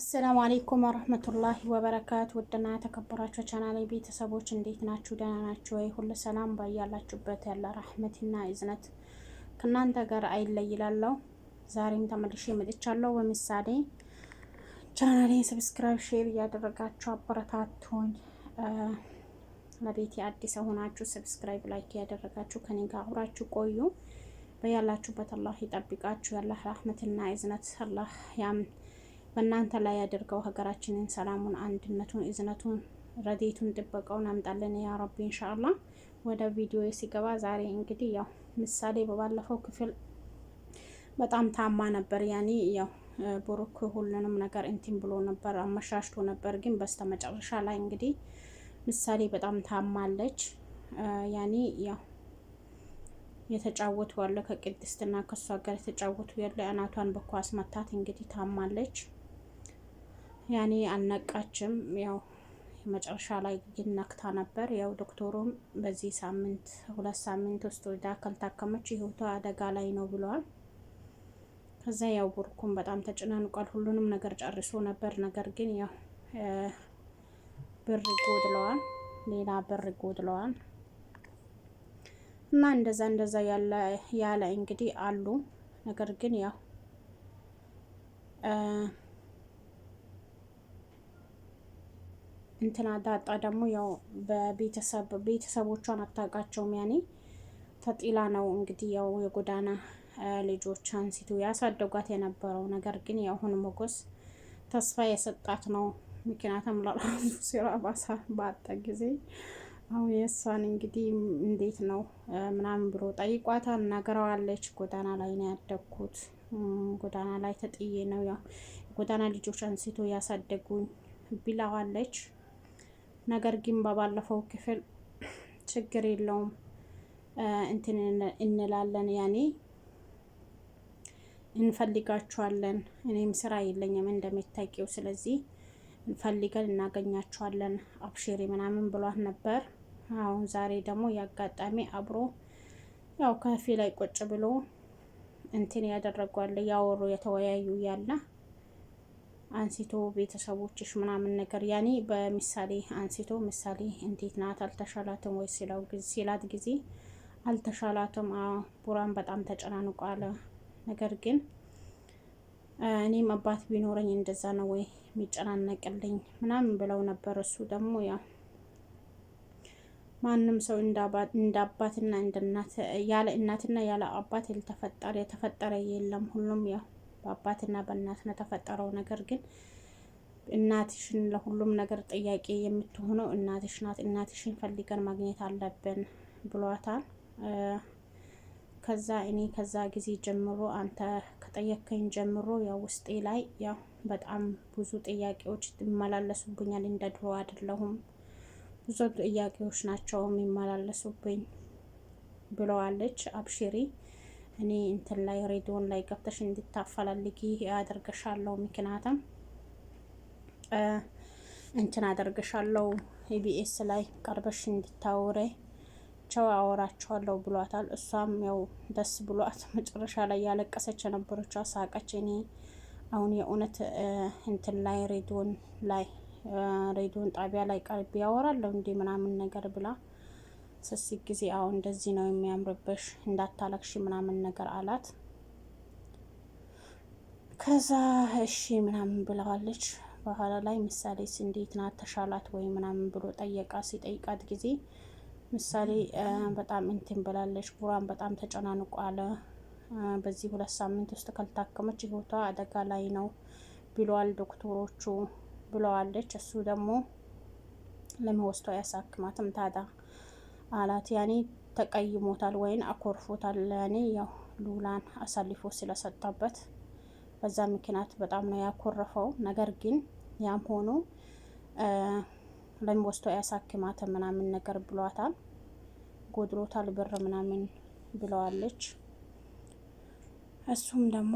አሰላሙ አለይኩም ወረህመቱላሂ ወበረካቱ። ውድና የተከበራችሁ ቻናሌ ቤተሰቦች እንዴት ናችሁ? ደህና ናችሁ ወይ? ሁሉ ሰላም ባያላችሁበት ያለ ረህመትና እዝነት ከእናንተ ጋር አይለይ ይላለው። ዛሬም ተመልሼ መጥቻለሁ። በምሳሌ ቻናሌን ሰብስክራይብ፣ ሼር እያደረጋችሁ አበረታቱኝ። ለቤቴ አዲስ ሆናችሁ ሰብስክራይብ፣ ላይክ እያደረጋችሁ ከኔ ጋር አብራችሁ ቆዩ። በያላችሁበት አላህ ይጠብቃችሁ። ያለ ረህመትና እዝነት አላህ በእናንተ ላይ ያደርገው። ሀገራችንን ሰላሙን፣ አንድነቱን፣ እዝነቱን፣ ረዴቱን፣ ጥበቃውን አምጣልን ያ ረቢ ኢንሻአላህ። ወደ ቪዲዮ ሲገባ ዛሬ እንግዲህ ያው ምሳሌ በባለፈው ክፍል በጣም ታማ ነበር። ያኔ ያው ብሩክ ሁሉንም ነገር እንትን ብሎ ነበር፣ አመሻሽቶ ነበር። ግን በስተመጨረሻ ላይ እንግዲህ ምሳሌ በጣም ታማለች። ያኔ ያው የተጫወቱ ያለ ከቅድስትና ከሷ ጋር የተጫወቱ ያለ አናቷን በኳስ መታት። እንግዲህ ታማለች። ያኔ አልነቃችም። ያው መጨረሻ ላይ ግን ነክታ ነበር። ያው ዶክተሩም በዚህ ሳምንት 2 ሳምንት ውስጥ ወዳ ካልታከመች ህይወቷ አደጋ ላይ ነው ብለዋል። ከዛ ያው ብሩክም በጣም ተጨናንቋል። ሁሉንም ነገር ጨርሶ ነበር። ነገር ግን ያው ብር ጎድለዋል፣ ሌላ ብር ጎድለዋል እና እንደዛ ያለ እንግዲህ አሉ። ነገር ግን ያው እንትና ዳጣ ደግሞ ያው ቤተሰቦቿን አታውቃቸውም። ያኔ ተጢላ ነው እንግዲህ ያው የጎዳና ልጆች አንስቶ ያሳደጓት የነበረው። ነገር ግን ያው አሁን ሞገስ ተስፋ የሰጣት ነው። ምክንያቱም ለራሱ ስራ ባጣ ጊዜ አሁን የእሷን እንግዲህ እንዴት ነው ምናምን ብሎ ጠይቋታል። ነገረዋለች። ጎዳና ላይ ነው ያደግኩት፣ ጎዳና ላይ ተጥዬ ነው ያው ጎዳና ልጆች አንስቶ ያሳደጉኝ ብላዋለች። ነገር ግን በባለፈው ክፍል ችግር የለውም እንትን እንላለን፣ ያኔ እንፈልጋቸዋለን፣ እኔም ስራ የለኝም እንደምታውቂው፣ ስለዚህ እንፈልገን እናገኛቸዋለን፣ አብሽሪ ምናምን ብሏት ነበር። አሁን ዛሬ ደግሞ ያጋጣሚ አብሮ ያው ከፊ ላይ ቁጭ ብሎ እንትን ያደረጓል፣ ያወሩ የተወያዩ ያለ አንስቶ ቤተሰቦችሽ ምናምን ነገር ያኔ በምሳሌ አንስቶ ምሳሌ እንዴት ናት አልተሻላትም ወይ ሲላት ጊዜ አልተሻላትም፣ ቡራን በጣም ተጨናንቋል። ነገር ግን እኔም አባት ቢኖረኝ እንደዛ ነው ወይ የሚጨናነቅልኝ ምናምን ብለው ነበር። እሱ ደግሞ ያው ማንም ሰው እንደ አባትና እንደ እናት ያለ እናትና ያለ አባት የተፈጠረ የለም። ሁሉም ያው በአባትና በእናት ነው የተፈጠረው። ነገር ግን እናትሽን ለሁሉም ነገር ጥያቄ የምትሆነው እናትሽ ናት። እናትሽን ፈልገን ማግኘት አለብን ብሏታል። ከዛ እኔ ከዛ ጊዜ ጀምሮ አንተ ከጠየከኝ ጀምሮ ያው ውስጤ ላይ ያው በጣም ብዙ ጥያቄዎች ይመላለሱብኛል። እንደ ድሮ አይደለሁም፣ ብዙ ጥያቄዎች ናቸው የሚመላለሱብኝ ብለዋለች። አብሽሪ እኔ እንትን ላይ ሬዲዮን ላይ ገብተሽ እንድታፈላልጊ ያደርገሻለሁ። ምክንያቱም እንትን አደርገሻለሁ ኢቢኤስ ላይ ቀርበሽ እንድታወሪ ቸው አወራቸዋለሁ ብሏታል። እሷም ያው ደስ ብሏት መጨረሻ ላይ ያለቀሰች የነበረችው ሳቀች። እኔ አሁን የእውነት እንትን ላይ ሬዲዮን ጣቢያ ላይ ቀርብ ያወራለሁ እንዴ ምናምን ነገር ብላ ስስት ጊዜ አሁን እንደዚህ ነው የሚያምርብሽ እንዳታለቅሽ ምናምን ነገር አላት። ከዛ እሺ ምናምን ብለዋለች። በኋላ ላይ ምሳሌስ እንዴት ናት ተሻላት ወይ ምናምን ብሎ ሲጠይቃት ጊዜ ምሳሌ በጣም እንትን ብላለች። ቡራን በጣም ተጨናንቋል። በዚህ 2 ሳምንት ውስጥ ካልታከመች ህይወቷ አደጋ ላይ ነው ብለዋል ዶክተሮቹ ብለዋለች። እሱ ደግሞ ለምን ወስዶ ያሳክማትም ታዲያ አላት። ያኔ ተቀይሞታል ወይን አኮርፎታል። ያኔ ያው ሉላን አሳልፎ ስለሰጠበት በዛ ምክንያት በጣም ነው ያኮረፈው። ነገር ግን ያም ሆኖ ለምን ወስዶ ያሳክማት ምናምን ነገር ብሏታል። ጎድሎታል ብር ምናምን ብለዋለች። እሱም ደግሞ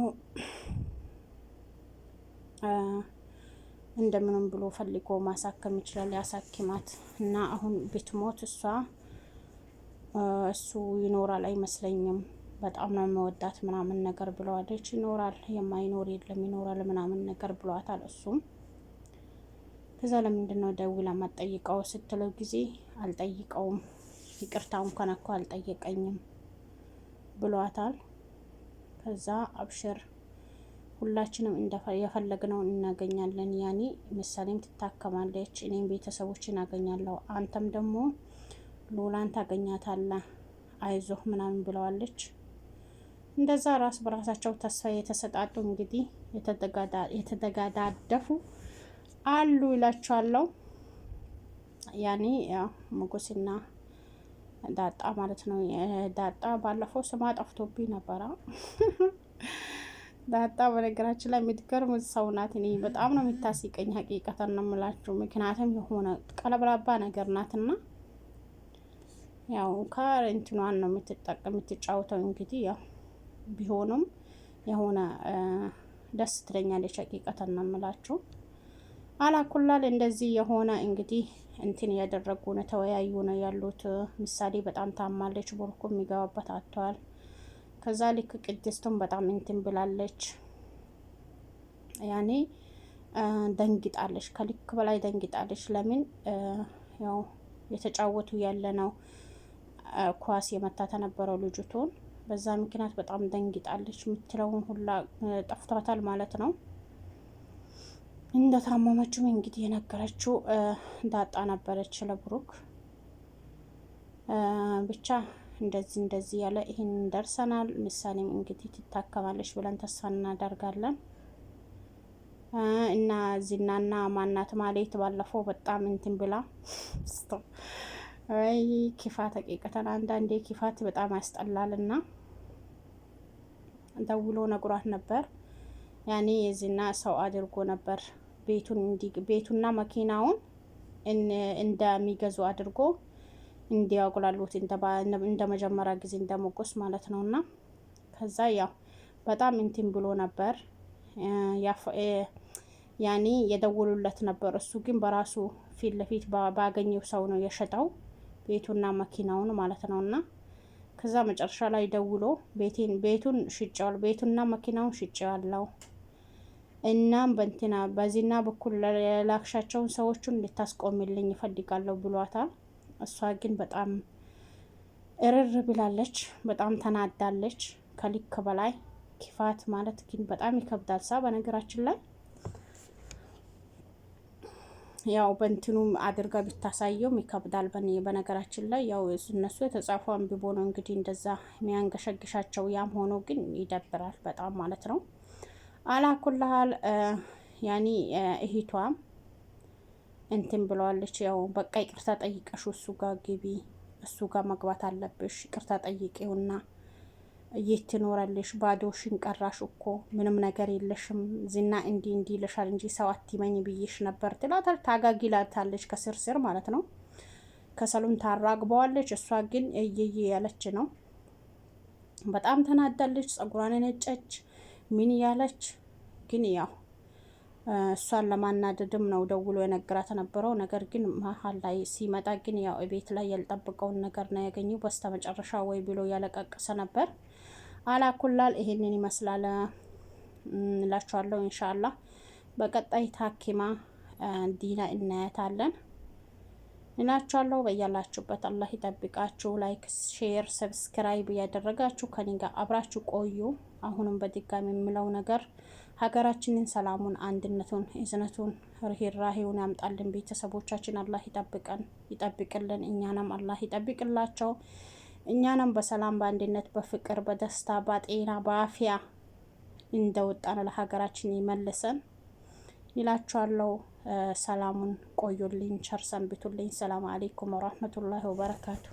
እንደምንም ብሎ ፈልጎ ማሳከም ይችላል፣ ያሳክማት እና አሁን ብትሞት እሱ ይኖራል አይመስለኝም በጣም ነው የምወዳት ምናምን ነገር ብለዋለች። ይኖራል የማይኖር የለም ይኖራል ምናምን ነገር ብሏታል እሱም። ከዛ ለምንድን ነው ደውላ ማትጠይቀው ስትለው ጊዜ አልጠይቀውም ይቅርታውን ከነኮ አልጠየቀኝም ብሏታል። ከዛ አብሽር ሁላችንም የፈለግነውን እናገኛለን። ያኔ ምሳሌም ትታከማለች፣ እኔም ቤተሰቦችን አገኛለሁ፣ አንተም ደግሞ ሉላን ታገኛታለህ፣ አይዞህ ምናምን ብለዋለች። እንደዛ ራስ በራሳቸው ተስፋ የተሰጣጡ እንግዲህ የተደጋዳደፉ አሉ ይላቸዋለሁ። ያኔ ያው ሞገስና ዳጣ ማለት ነው። ዳጣ ባለፈው ስሟ ጠፍቶብኝ ነበረ። ዳጣ በነገራችን ላይ የምትገርም ሰው ናት። እኔ በጣም ነው የምታስቀኝ ሀቂቀተን ነው የምላችሁ። ምክንያቱም የሆነ ቀለብላባ ነገር ናትና ያው ከእንትኗን ነው የምትጫወተው እንግዲህ ያው ቢሆንም የሆነ ደስ ትለኛለች ሀቂቀተን ነው የምላችሁ። አላኩላል እንደዚህ የሆነ እንግዲህ እንትን ያደረጉ ነው ተወያዩ ነው ያሉት። ምሳሌ በጣም ታማለች፣ ቦርኮ የሚገባበት አጥተዋል። ከዛ ልክ ቅድስቱን በጣም እንትን ብላለች። ያኔ ደንግጣለች፣ ከልክ በላይ ደንግጣለች። ለምን ያው የተጫወቱ ያለ ነው ኳስ የመታ ተነበረው ልጅቱን። በዛ ምክንያት በጣም ደንግጣለች። የምትለውን ሁላ ጠፍቷታል ማለት ነው። እንደታመመችም እንግዲህ የነገረችው ዳጣ ነበረች ለብሩክ። ብቻ እንደዚህ ያለ ይሄን ደርሰናል። ምሳሌም እንግዲህ ትታከማለች ብለን ተስፋ እናደርጋለን። እና ዝናና ማናት ማለት ባለፈው በጣም እንትን ብላ አይ ኪፋት ተቂቀተን አንዳንዴ ኪፋት በጣም ያስጠላልና ደውሎ ነግሯት ነበር። ያኔ የዝና ሰው አድርጎ ነበር ቤቱና መኪናውን እንደሚገዙ አድርጎ እንዲያጉላሉት እንደ መጀመሪያ ጊዜ እንደሞገስ ማለት ነውና ከዛ ያው በጣም እንትን ብሎ ነበር። ያኔ የደወሉለት ነበር። እሱ ግን በራሱ ፊት ለፊት ባገኘው ሰው ነው የሸጠው ቤቱና መኪናውን ማለት ነውና ከዛ መጨረሻ ላይ ደውሎ ቤቱን ሽጬዋለሁ፣ ቤቱና መኪናውን ሽጬዋለሁ፣ እናም በዚህና በኩል ለላክሻቸውን ሰዎቹን ልታስቆምልኝ ይፈልጋለሁ ብሏታል። እሷ ግን በጣም እርር ብላለች፣ በጣም ተናዳለች ከልክ በላይ። ኪፋት ማለት ግን በጣም ይከብዳል። በነገራችን ላይ ያው በእንትኑ አድርጋ ብታሳየውም ይከብዳል። በነገራችን ላይ ያው እነሱ የተጻፈው አንብቦ ነው እንግዲህ እንደዛ የሚያንገሸግሻቸው። ያም ሆኖ ግን ይደብራል በጣም ማለት ነው። አላኩልሃል ያኒ እህቷም እንትን ብለዋለች። ያው በቃ ይቅርታ ጠይቀሽ እሱ ጋር ግቢ፣ እሱ ጋር መግባት አለብሽ፣ ይቅርታ ጠይቄውና የት ትኖራለሽ? ባዶሽን ቀራሽ እኮ ምንም ነገር የለሽም። ዝና እንዲ ይልሻል እንጂ ሰው አትመኝ ብዬሽ ነበር ትላታለች። ታጋጊላታለች ከስር ማለት ነው። ከሰሉን ታራግበዋለች። እሷ ግን እየየ ያለች ነው። በጣም ተናዳለች። ጸጉሯን ነጨች ምን ያለች ግን ያው እሷን ለማናደድም ነው ደውሎ የነገራት ነበረው። ነገር ግን መሀል ላይ ሲመጣ ግን ያው ቤት ላይ ያልጠበቀውን ነገር ነው ያገኘው። በስተመጨረሻ ወይ ብሎ ያለቀቀሰ ነበር። አላኩላል ይሄንን ይመስላል እላችኋለሁ። ኢንሻአላህ በቀጣይ ታኪማ ዲና እናያታለን እላችኋለሁ። በያላችሁበት አላህ ይጠብቃችሁ። ላይክ፣ ሼር፣ ሰብስክራይብ ያደረጋችሁ ከኔ ጋር አብራችሁ ቆዩ። አሁንም በድጋሚ የምለው ነገር ሀገራችንን ሰላሙን፣ አንድነቱን፣ እዝነቱን፣ ርህራሄውን ያምጣልን። ቤተሰቦቻችን አላህ ይጠብቅልን። እኛንም አላህ ይጠብቅላቸው። እኛንም በሰላም በአንድነት በፍቅር በደስታ በጤና በአፊያ እንደወጣን ለሀገራችን ይመልሰን ይላችኋለሁ። ሰላሙን ቆዩልኝ፣ ቸር ሰንብቱልኝ። ሰላም አለይኩም ወራህመቱላሂ ወበረካቱ።